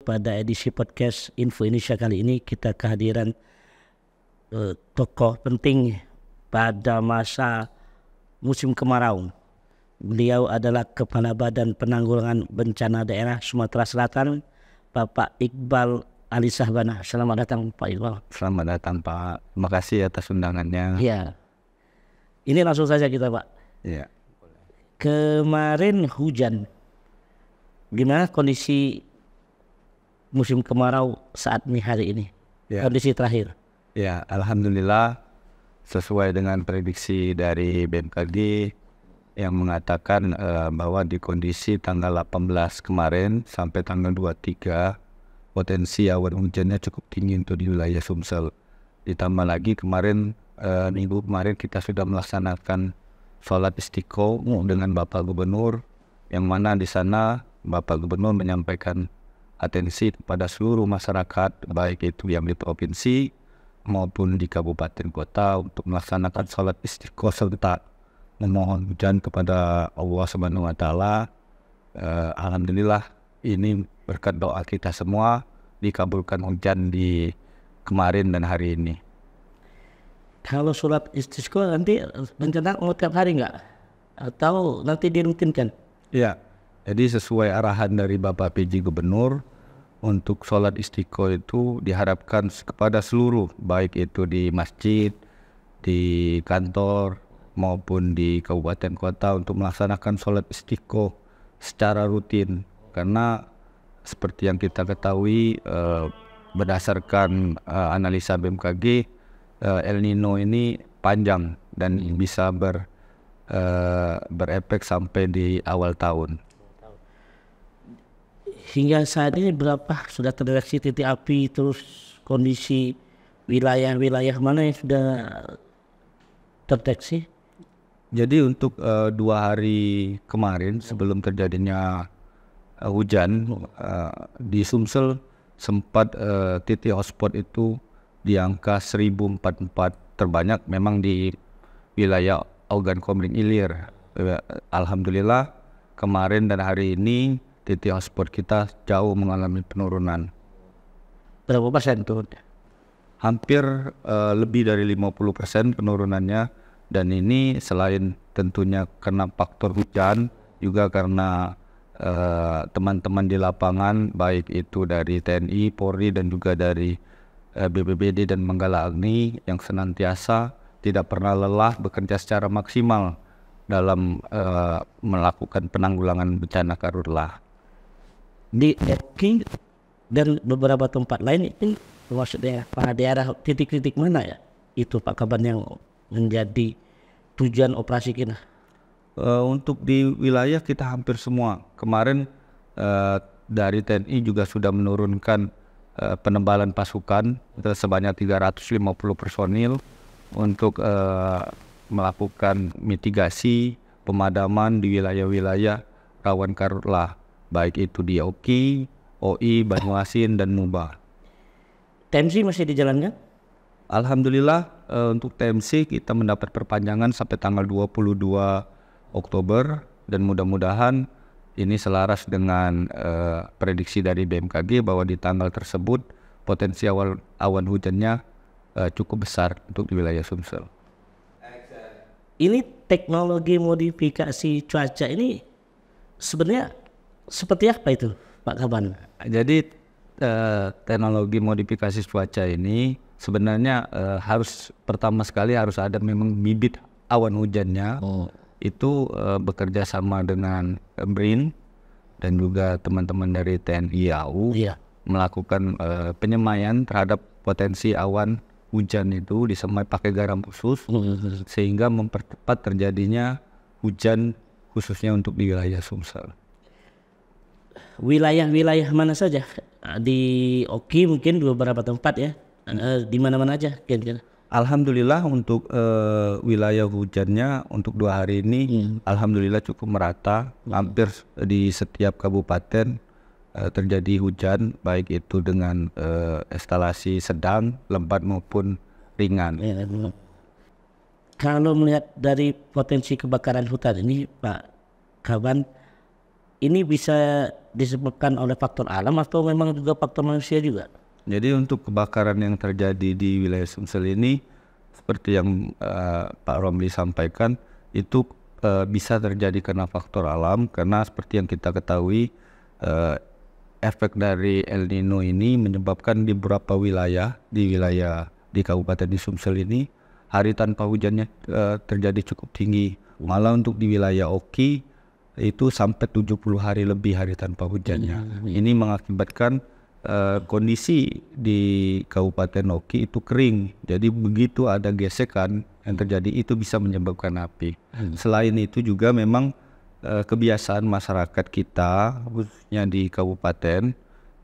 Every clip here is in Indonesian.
pada edisi podcast Info Indonesia kali ini kita kehadiran tokoh penting pada masa musim kemarau. Beliau adalah Kepala Badan Penanggulangan Bencana Daerah Sumatera Selatan, Bapak Iqbal Ali Sahbana. Selamat datang Pak Iqbal. Selamat datang Pak, terima kasih atas undangannya. Ya, ini langsung saja kita Pak. Ya. Kemarin hujan, gimana kondisi musim kemarau saat ini hari ini? Ya. Kondisi terakhir. Ya, alhamdulillah sesuai dengan prediksi dari BMKG yang mengatakan bahwa di kondisi tanggal 18 kemarin sampai tanggal 23 potensi awan hujannya cukup tinggi untuk di wilayah Sumsel. Ditambah lagi kemarin minggu kemarin kita sudah melaksanakan sholat istiqo dengan Bapak Gubernur, yang mana di sana Bapak Gubernur menyampaikan atensi kepada seluruh masyarakat baik itu yang di provinsi maupun di kabupaten kota untuk melaksanakan sholat istiqo serta memohon hujan kepada Allah Subhanahu wa Ta'ala. Alhamdulillah ini berkat doa kita semua dikabulkan hujan di kemarin dan hari ini. Kalau sholat istisqa nanti rencana mau tiap hari nggak? Atau nanti dirutinkan? Ya, jadi sesuai arahan dari Bapak PJ Gubernur, untuk sholat istiqo itu diharapkan kepada seluruh, baik itu di masjid, di kantor, maupun di kabupaten kota untuk melaksanakan sholat istiqo secara rutin. Karena seperti yang kita ketahui berdasarkan analisa BMKG, El Nino ini panjang dan bisa berefek sampai di awal tahun. Hingga saat ini berapa sudah terdeteksi titik api, terus kondisi wilayah-wilayah mana yang sudah terdeteksi? Jadi untuk 2 hari kemarin sebelum terjadinya hujan di Sumsel sempat titik hotspot itu di angka 1044 terbanyak memang di wilayah Ogan Komering Ilir. Alhamdulillah kemarin dan hari ini titik hotspot kita jauh mengalami penurunan. Berapa persen turun? Hampir lebih dari 50% penurunannya, dan ini selain tentunya karena faktor hujan juga karena teman-teman di lapangan baik itu dari TNI, Polri dan juga dari BPBD dan Manggala Agni yang senantiasa tidak pernah lelah bekerja secara maksimal dalam melakukan penanggulangan bencana karhutlah. Di Oki dan beberapa tempat lain itu maksudnya pada daerah titik-titik mana ya itu Pak Kaban yang menjadi tujuan operasi kita? Untuk di wilayah kita hampir semua. Kemarin dari TNI juga sudah menurunkan penebalan pasukan sebanyak 350 personil untuk melakukan mitigasi pemadaman di wilayah-wilayah rawan karhutlah, baik itu di Oki, OI, Banyuasin dan Nuba. TMC masih dijalankan? Alhamdulillah untuk TMC kita mendapat perpanjangan sampai tanggal 22 Oktober dan mudah-mudahan ini selaras dengan prediksi dari BMKG bahwa di tanggal tersebut potensi awan hujannya cukup besar untuk di wilayah Sumsel. Ini teknologi modifikasi cuaca ini sebenarnya seperti apa itu Pak Kaban? Jadi teknologi modifikasi cuaca ini sebenarnya harus pertama sekali harus ada memang bibit awan hujannya. Itu bekerja sama dengan BRIN dan juga teman-teman dari TNI AU melakukan penyemaian terhadap potensi awan hujan itu, disemai pakai garam khusus sehingga mempercepat terjadinya hujan khususnya untuk di wilayah Sumsel. Wilayah-wilayah mana saja? Di Oki mungkin beberapa tempat ya, di mana-mana aja kira-kira. Alhamdulillah untuk wilayah hujannya untuk 2 hari ini alhamdulillah cukup merata. Hampir di setiap kabupaten terjadi hujan, baik itu dengan eskalasi sedang, lebat maupun ringan. Kalau melihat dari potensi kebakaran hutan ini Pak Kaban, ini bisa disebabkan oleh faktor alam atau memang juga faktor manusia juga? Jadi untuk kebakaran yang terjadi di wilayah Sumsel ini seperti yang Pak Romli sampaikan itu bisa terjadi karena faktor alam, karena seperti yang kita ketahui efek dari El Nino ini menyebabkan di beberapa wilayah di Kabupaten di Sumsel ini hari tanpa hujannya terjadi cukup tinggi. Malah untuk di wilayah Oki itu sampai 70 hari lebih hari tanpa hujannya. Ini mengakibatkan kondisi di Kabupaten Oki itu kering. Jadi begitu ada gesekan yang terjadi itu bisa menyebabkan api. Selain itu juga memang kebiasaan masyarakat kita khususnya di kabupaten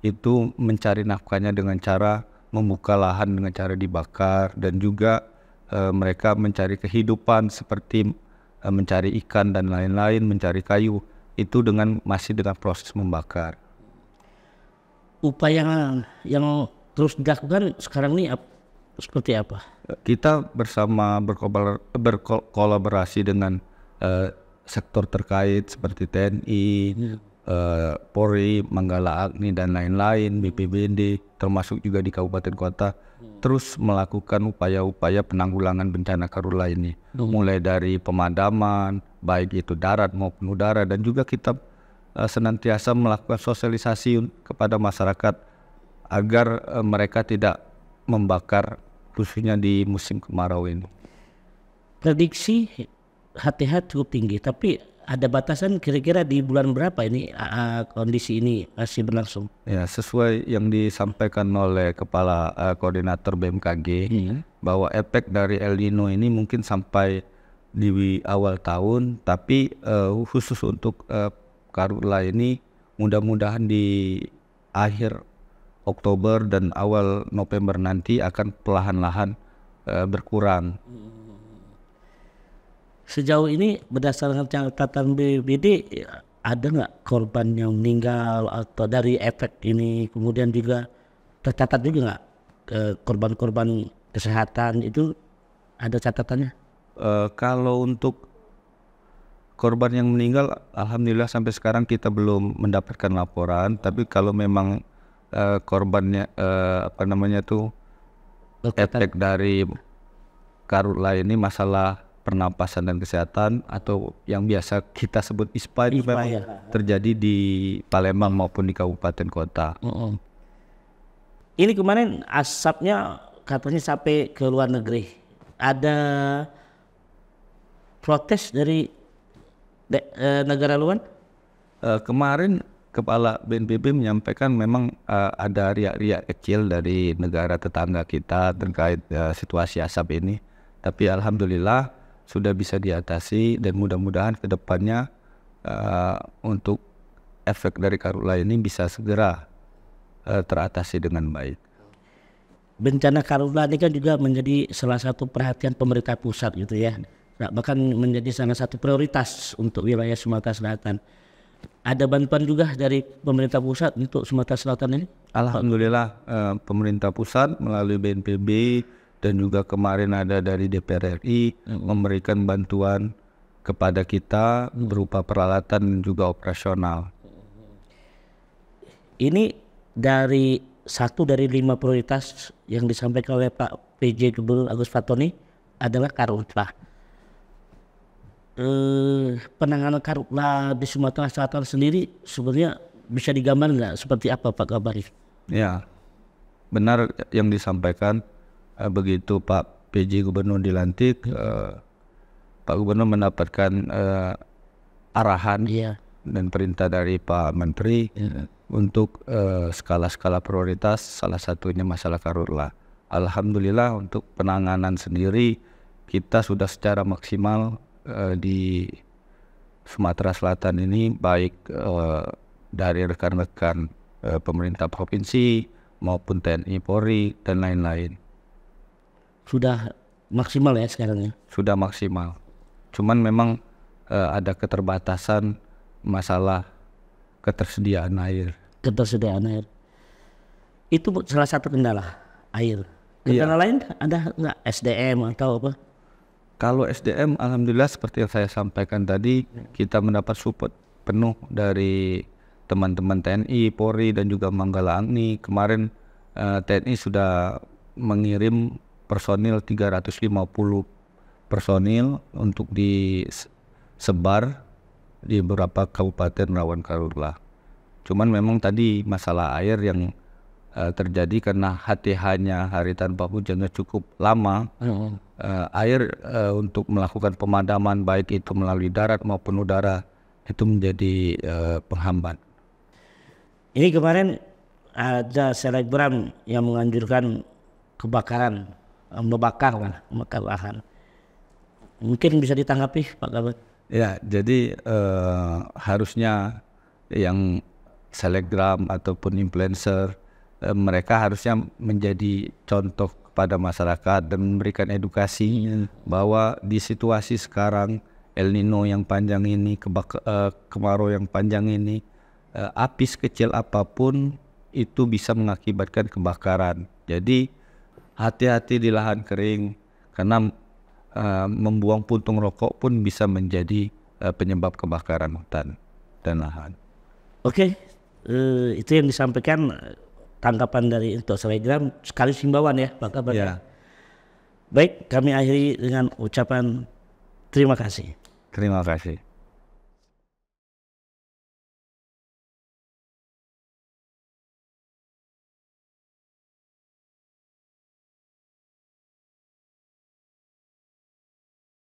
itu mencari nafkahnya dengan cara membuka lahan dengan cara dibakar, dan juga mereka mencari kehidupan seperti mencari ikan dan lain-lain, mencari kayu itu masih dengan proses membakar. Upaya yang terus dilakukan sekarang ini seperti apa? Kita bersama berkolaborasi dengan sektor terkait seperti TNI, Polri, Manggala Agni dan lain-lain, BPBD, termasuk juga di kabupaten kota, terus melakukan upaya-upaya penanggulangan bencana karhutla ini, mulai dari pemadaman, baik itu darat maupun udara, dan juga kita senantiasa melakukan sosialisasi kepada masyarakat agar mereka tidak membakar khususnya di musim kemarau ini. Prediksi HTH cukup tinggi, tapi ada batasan kira-kira di bulan berapa ini kondisi ini masih berlangsung? Ya, sesuai yang disampaikan oleh Kepala Koordinator BMKG bahwa efek dari El Nino ini mungkin sampai di awal tahun, tapi khusus untuk karhutla ini mudah-mudahan di akhir Oktober dan awal November nanti akan perlahan-lahan berkurang. Sejauh ini berdasarkan catatan BPBD ada nggak korban yang meninggal atau dari efek ini, kemudian juga tercatat juga nggak korban-korban kesehatan itu ada catatannya? Kalau untuk korban yang meninggal, alhamdulillah sampai sekarang kita belum mendapatkan laporan. Tapi kalau memang korbannya efek dari karhutla ini masalah pernapasan dan kesehatan atau yang biasa kita sebut ISPA itu memang terjadi di Palembang maupun di kabupaten kota. Ini kemarin asapnya katanya sampai ke luar negeri. Ada protes dari negara luar? Kemarin Kepala BNPB menyampaikan memang ada riak-riak kecil dari negara tetangga kita terkait situasi asap ini. Tapi alhamdulillah sudah bisa diatasi, dan mudah-mudahan ke depannya untuk efek dari karhutla ini bisa segera teratasi dengan baik. Bencana karhutla ini kan juga menjadi salah satu perhatian pemerintah pusat gitu ya. Nah, bahkan menjadi salah satu prioritas untuk wilayah Sumatera Selatan. Ada bantuan juga dari pemerintah pusat untuk Sumatera Selatan ini? Alhamdulillah pemerintah pusat melalui BNPB dan juga kemarin ada dari DPR RI memberikan bantuan kepada kita berupa peralatan dan juga operasional. Ini dari 1 dari 5 prioritas yang disampaikan oleh Pak PJ Gubernur Agus Fatoni adalah karhutla. Penanganan karhutla di Sumatera Selatan sendiri sebenarnya bisa digambarkan nggak seperti apa Pak Kabari? Ya, benar yang disampaikan. Begitu Pak PJ Gubernur dilantik, Pak Gubernur mendapatkan arahan dan perintah dari Pak Menteri untuk skala-skala prioritas, salah satunya masalah karhutla. Alhamdulillah untuk penanganan sendiri kita sudah secara maksimal di Sumatera Selatan ini, baik dari rekan-rekan pemerintah provinsi maupun TNI, Polri dan lain-lain. Sudah maksimal ya sekarang ya? Sudah maksimal. Cuman memang ada keterbatasan masalah ketersediaan air. Ketersediaan air. Itu salah satu kendala, air. Kendala lain ada nggak, SDM atau apa? Kalau SDM alhamdulillah seperti yang saya sampaikan tadi, kita mendapat support penuh dari teman-teman TNI, Polri dan juga Manggala Agni. Kemarin TNI sudah mengirim personil 350 personil untuk disebar di beberapa kabupaten rawan karhutlah. Cuman memang tadi masalah air yang terjadi karena HTH-nya hari tanpa hujannya cukup lama. Air untuk melakukan pemadaman baik itu melalui darat maupun udara itu menjadi penghambat. Ini kemarin ada selebgram yang menganjurkan kebakaran, membakar lahan. Mungkin bisa ditanggapi Pak Kabit? Ya, jadi harusnya yang selebgram ataupun influencer mereka harusnya menjadi contoh kepada masyarakat dan memberikan edukasi bahwa di situasi sekarang El Nino yang panjang ini, kemarau yang panjang ini, api sekecil apapun itu bisa mengakibatkan kebakaran. Jadi hati-hati di lahan kering karena membuang puntung rokok pun bisa menjadi penyebab kebakaran hutan dan lahan. Oke, itu yang disampaikan tanggapan dari untuk selebgram sekali himbauan ya Pak Kabit. Ya. Baik, kami akhiri dengan ucapan terima kasih. Terima kasih.